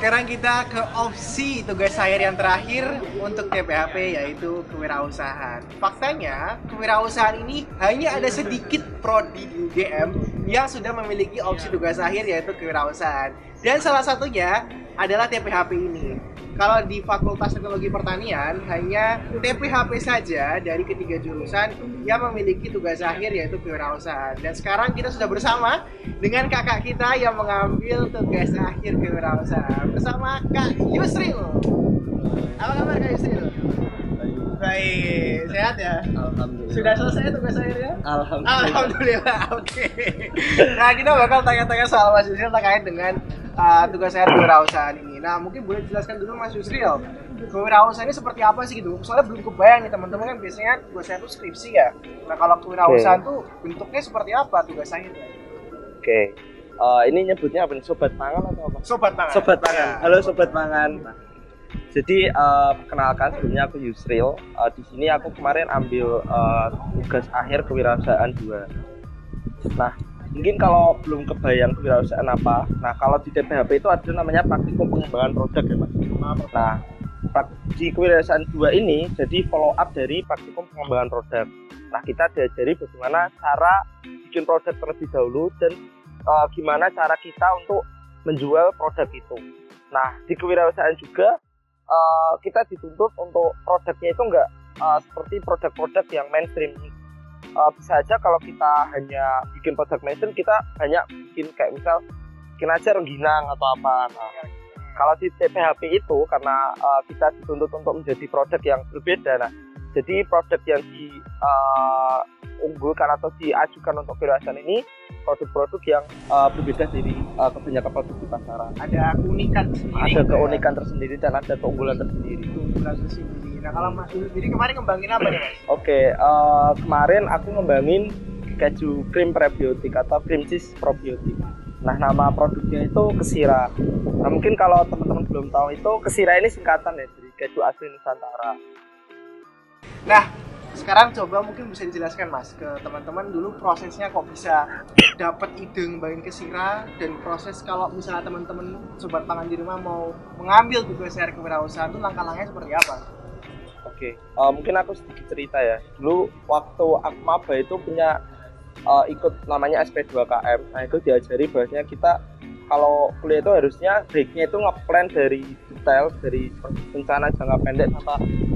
sekarang kita ke opsi tugas akhir yang terakhir untuk TPHP, yaitu kewirausahaan. Faktanya, kewirausahaan ini hanya ada sedikit prodi di UGM yang sudah memiliki opsi tugas akhir, yaitu kewirausahaan. Dan salah satunya adalah TPHP ini. Kalau di Fakultas Teknologi Pertanian, hanya TPHP saja dari ketiga jurusan yang memiliki tugas akhir, yaitu kewirausahaan. Dan sekarang kita sudah bersama dengan kakak kita yang mengambil tugas akhir kewirausahaan, bersama Kak Yusril. Apa kabar Kak Yusril? Baik, sehat ya? Alhamdulillah. Sudah selesai tugas akhirnya? Alhamdulillah. Oke. Nah, kita bakal tanya-tanya soal Mas Yusril terkait dengan tugas akhir kewirausahaan ini. Nah, mungkin boleh dijelaskan dulu Mas Yusril, kewirausahaan ini seperti apa sih gitu? Soalnya belum kebayang nih teman-teman, kan biasanya tugas akhir itu skripsi ya. Nah, kalau kewirausahaan tuh bentuknya seperti apa tugas akhirnya? Oke. Ini nyebutnya apa nih? Sobat pangan atau apa? Sobat pangan. Sobat pangan. Ya. Halo Sobat pangan. Nah, jadi perkenalkan, sebelumnya aku Yusril. Di sini aku kemarin ambil tugas akhir kewirausahaan 2. Nah, mungkin kalau belum kebayang kewirausahaan apa, nah kalau di TPHP itu ada namanya praktikum pengembangan produk ya Mas. Nah, di kewirausahaan 2 ini jadi follow up dari praktikum pengembangan produk. Nah, kita diajari bagaimana cara bikin produk terlebih dahulu dan gimana cara kita untuk menjual produk itu. Nah, di kewirausahaan juga kita dituntut untuk produknya itu enggak seperti produk-produk yang mainstream. Bisa aja kalau kita hanya bikin produk mainstream, kita hanya bikin kayak misal bikin aja rengginang atau apa. Nah, kalau di TPHP itu karena kita dituntut untuk menjadi produk yang berbeda. Nah, jadi produk yang diunggulkan atau diajukan untuk kewirausahaan ini produk-produk yang berbeda dari kebanyakan produk di pasaran. Ada keunikan sendiri. Ada keunikan tersendiri dan ada keunggulan tersendiri. Keunggulan tersendiri. Nah, kalau Mas Yusril sendiri kemarin ngembangin apa nih Mas? Oke, kemarin aku ngembangin keju krim prebiotik atau cream cheese probiotik. Nah, nama produknya itu Kesira. Nah, mungkin kalau teman-teman belum tahu, itu Kesira ini singkatan ya dari keju asli Nusantara. Nah, sekarang coba mungkin bisa dijelaskan Mas ke teman-teman dulu prosesnya kok bisa dapat ide ngembangin Kesira, dan proses kalau misalnya teman-teman sobat pangan di rumah mau mengambil tugas akhir kewirausahaan itu langkah-langkahnya seperti apa? Oke, mungkin aku sedikit cerita ya. Dulu waktu aku maba itu punya ikut namanya SP2KM. Nah, itu diajari bahwasanya kita kalau kuliah itu harusnya breaknya itu ngeplan dari detail, dari rencana jangka pendek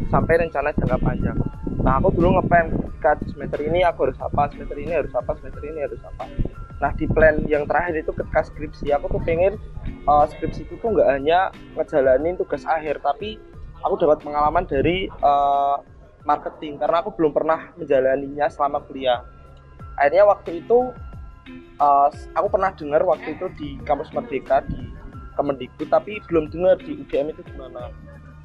sampai rencana jangka panjang. Nah, aku dulu ngeplan ketika semester ini aku harus apa, semester ini harus apa, semester ini harus apa. Nah, di plan yang terakhir itu ketika skripsi, aku tuh pengen skripsi itu tuh nggak hanya ngejalanin tugas akhir, tapi aku dapat pengalaman dari marketing karena aku belum pernah menjalaninya selama kuliah. Akhirnya waktu itu aku pernah dengar waktu itu di Kampus Merdeka di Kemendikbud, tapi belum dengar di UGM itu gimana.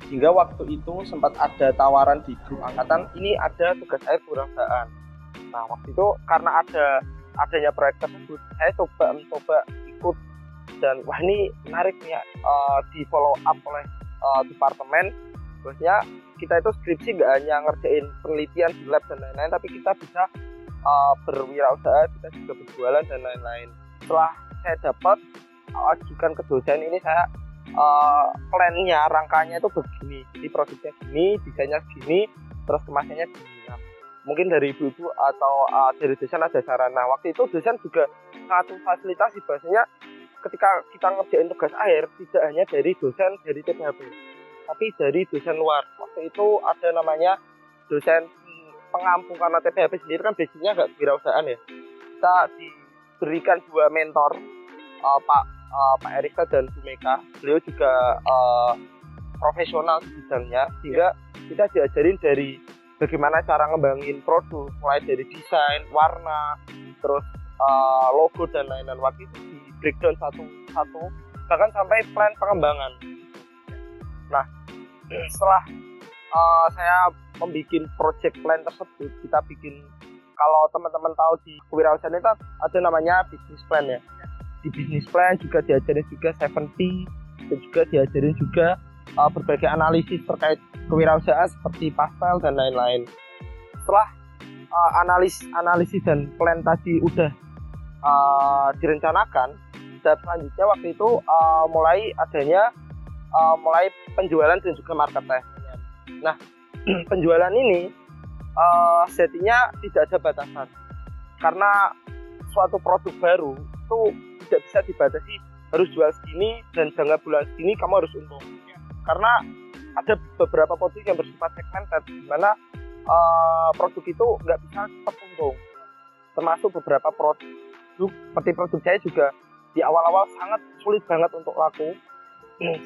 Hingga waktu itu sempat ada tawaran di grup angkatan, ini ada tugas akhir kewirausahaan. Nah, waktu itu karena adanya proyek tersebut, saya coba ikut, dan wah ini menarik nih ya, di follow up oleh departemen. Bahwasanya kita itu skripsi nggak hanya ngerjain penelitian di lab dan lain-lain, tapi kita bisa berwirausaha, kita juga berjualan dan lain-lain. Setelah saya dapat ajukan ke dosen ini, saya plannya, rangkanya itu begini, jadi produknya gini, desainnya gini, terus kemasannya gini. Nah, mungkin dari ibu-ibu atau dari dosen ada saran. Nah, waktu itu dosen juga sangat memfasilitasi bahwasanya ketika kita ngerjain tugas akhir tidak hanya dari dosen dari TPHP, tapi dari dosen luar. Waktu itu ada namanya dosen pengampu, karena TPHP sendiri kan basicnya nggak kewirausahaan ya. Kita diberikan 2 mentor, Pak Erika dan Bu Meka. Beliau juga profesional di bidangnya, sehingga kita diajarin dari bagaimana cara ngembangin produk, mulai dari desain, warna, terus logo dan lain-lain. Waktu itu di breakdown satu-satu, bahkan sampai plan pengembangan. Nah, setelah saya membuat project plan tersebut, kita bikin, kalau teman-teman tahu di kewirausahaan itu ada namanya business plan ya. Di business plan juga diajarin juga 7P, dan juga diajarin juga berbagai analisis terkait kewirausahaan seperti pastel dan lain-lain. Setelah analisis dan plan tadi udah direncanakan, dan selanjutnya waktu itu mulai adanya mulai penjualan dan juga marketplace. Nah, penjualan ini sejatinya tidak ada batasan, karena suatu produk baru itu tidak bisa dibatasi harus jual segini dan jangka bulan segini kamu harus untung, karena ada beberapa produk yang bersifat segmented, di mana produk itu nggak bisa tetap untung. Termasuk beberapa produk seperti produk saya juga di awal-awal sangat sulit banget untuk laku,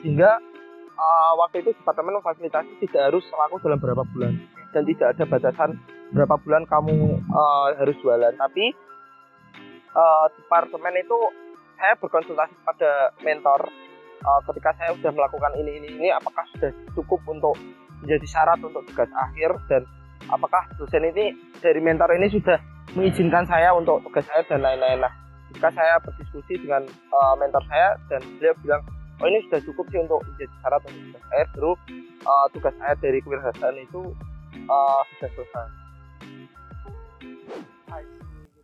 sehingga waktu itu departemen memfasilitasi tidak harus laku dalam berapa bulan dan tidak ada batasan berapa bulan kamu harus jualan. Tapi departemen itu saya berkonsultasi pada mentor ketika saya sudah melakukan ini apakah sudah cukup untuk menjadi syarat untuk tugas akhir, dan apakah dosen ini dari mentor ini sudah mengizinkan saya untuk tugas akhir dan lain-lain. Nah, ketika saya berdiskusi dengan mentor saya dan beliau bilang, oh ini sudah cukup sih untuk menjadi syarat untuk tugas akhir, baru tugas akhir dari kewirausahaan itu sudah selesai.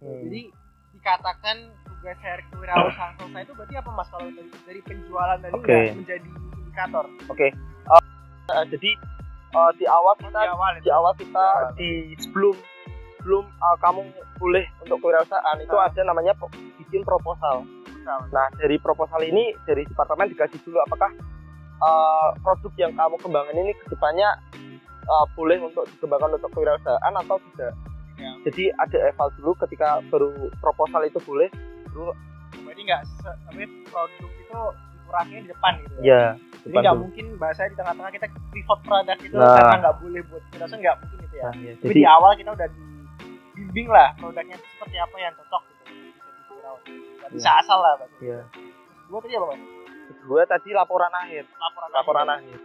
Jadi dikatakan tugas akhir kewirausahaan selesai itu berarti apa Mas, kalau dari penjualan tadi nggak menjadi indikator? Jadi di awal kita sebelum kamu boleh untuk kewirausahaan itu ada namanya bikin proposal. Nah, dari proposal ini dari departemen dikasih dulu apakah produk yang kamu kembangkan ini kedepannya boleh untuk dikembangkan untuk kewirausahaan atau tidak. Jadi ada eval dulu, ketika baru proposal itu boleh, baru berarti nggak produk itu dikurangin di depan gitu ya? Ya, jadi nggak mungkin bahasa di tengah-tengah kita pivot produk itu karena nggak boleh buat kewirausahaan, nggak mungkin gitu ya. Jadi di awal kita udah dibimbing lah produknya seperti apa yang cocok gitu bisa di kewirausahaan. Nggak bisa asal lah Pak. Iya. Kedua tadi apa Pak? Kedua tadi laporan akhir. Akhir.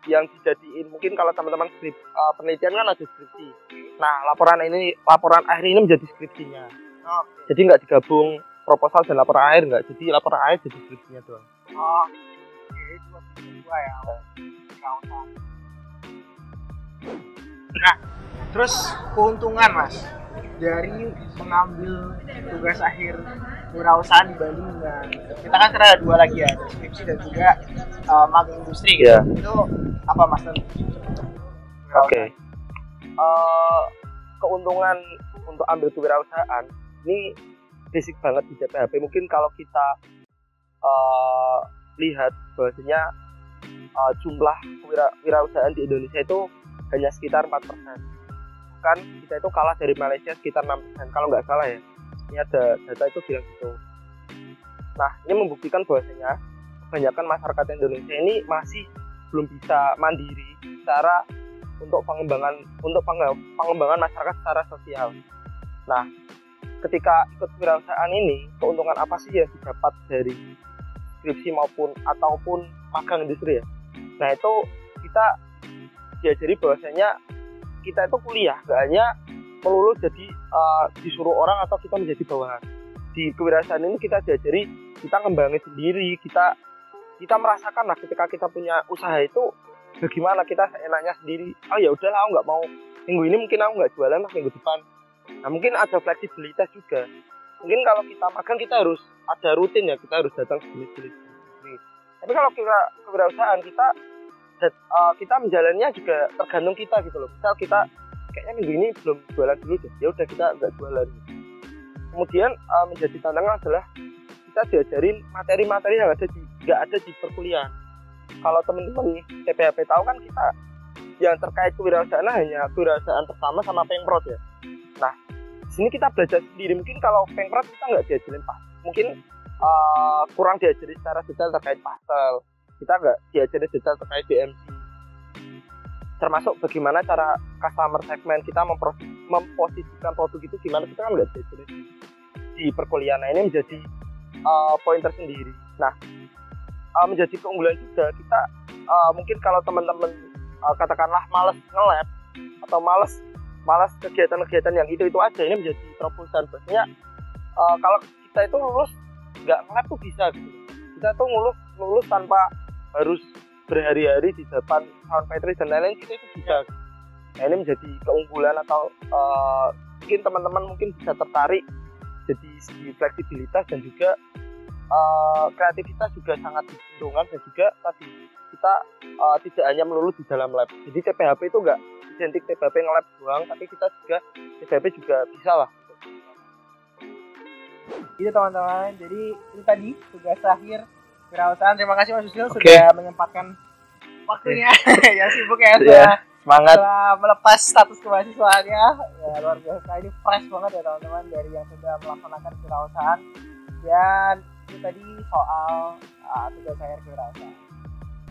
Yang dijadiin mungkin kalau teman-teman penelitian kan ada skripsi. Nah, laporan akhir ini menjadi skripsinya. Jadi nggak digabung proposal dan laporan akhir, nggak. Jadi laporan akhir jadi skripsinya doang. Dua ya. Nah, terus keuntungan Mas dari mengambil tugas akhir kewirausahaan dibanding dengan kita kan sekarang ada dua lagi ya, skripsi dan juga magang industri gitu. Yeah. Itu apa Mas? Oke. Keuntungan untuk ambil kewirausahaan ini basic banget di DPHP. Mungkin kalau kita lihat bahwasanya jumlah kewirausahaan di Indonesia itu hanya sekitar 4%. Kan kita itu kalah dari Malaysia sekitar 6%, kalau nggak salah ya. Ini ada data itu bilang gitu. Nah, ini membuktikan bahwasanya kebanyakan masyarakat Indonesia ini masih belum bisa mandiri secara untuk pengembangan masyarakat secara sosial. Nah, ketika ikut kewirausahaan ini, keuntungan apa sih yang didapat dari skripsi ataupun magang industri ya? Nah, itu kita diajari bahwasanya kita itu kuliah gak hanya melulu jadi disuruh orang atau kita menjadi bawahan. Di kewirausahaan ini kita diajari kita ngembangin sendiri, kita merasakan lah ketika kita punya usaha itu bagaimana kita seenaknya sendiri. Oh ya udahlah, aku nggak mau minggu ini, mungkin aku nggak jualan lah minggu depan. Nah, mungkin ada fleksibilitas juga. Mungkin kalau kita magang kita harus ada rutin ya, kita harus datang segini. Tapi kalau kita kewirausahaan kita menjalannya juga tergantung kita gitu loh. Misal kita kayaknya minggu ini belum jualan dulu deh, ya udah kita nggak jualan. Kemudian menjadi tantangan adalah kita diajarin materi-materi yang nggak ada di perkuliahan. Kalau teman-teman TPHP tahu kan kita yang terkait kewirausahaan hanya kewirausahaan pertama sama pengprod ya. Nah, di sini kita belajar sendiri. Mungkin kalau pengprod kita nggak diajarin mungkin kurang diajari secara detail terkait pasal. Kita nggak diajari detail terkait BMC. Termasuk bagaimana cara customer segment kita memposisikan produk itu gimana, kita kan nggak diajari di perkuliahan. Nah, ini menjadi poin tersendiri. Nah, menjadi keunggulan juga kita mungkin kalau teman-teman katakanlah malas nge-lab atau malas kegiatan-kegiatan yang itu aja, ini menjadi terobosan. Biasanya kalau kita itu lulus nggak nge-lab tuh bisa gitu. Kita tuh lulus tanpa harus berhari-hari di depan sound factory dan lain-lain, itu bisa. Nah, ini menjadi keunggulan atau mungkin teman-teman mungkin bisa tertarik jadi segi fleksibilitas dan juga kreativitas juga sangat diuntungkan, dan juga tadi kita tidak hanya melulu di dalam lab. Jadi TPHP itu enggak identik TPHP nge-lab doang, tapi kita juga TPHP juga bisa lah. Itu teman-teman, jadi itu tadi tugas akhir kewirausahaan. Terima kasih Mas Yusril sudah menyempatkan waktunya. Ya sibuk ya, semangat setelah melepas status kemahasiswaannya. Ya luar biasa, ini fresh banget ya teman-teman dari yang sudah melaksanakan kewirausahaan. Dan itu tadi soal tugas akhir kewirausahaan.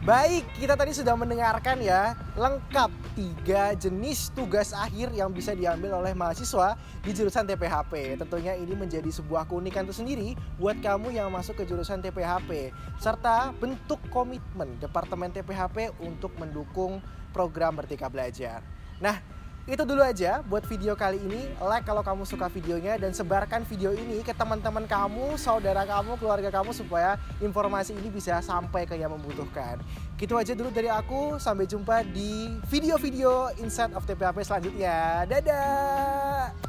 Baik, kita tadi sudah mendengarkan ya lengkap 3 jenis tugas akhir yang bisa diambil oleh mahasiswa di jurusan TPHP. Tentunya ini menjadi sebuah keunikan tersendiri buat kamu yang masuk ke jurusan TPHP, serta bentuk komitmen Departemen TPHP untuk mendukung program Merdeka Belajar. Nah, itu dulu aja buat video kali ini. Like kalau kamu suka videonya, dan sebarkan video ini ke teman-teman kamu, saudara kamu, keluarga kamu, supaya informasi ini bisa sampai ke yang membutuhkan. Gitu aja dulu dari aku. Sampai jumpa di video-video Inside of TPHP selanjutnya. Dadah!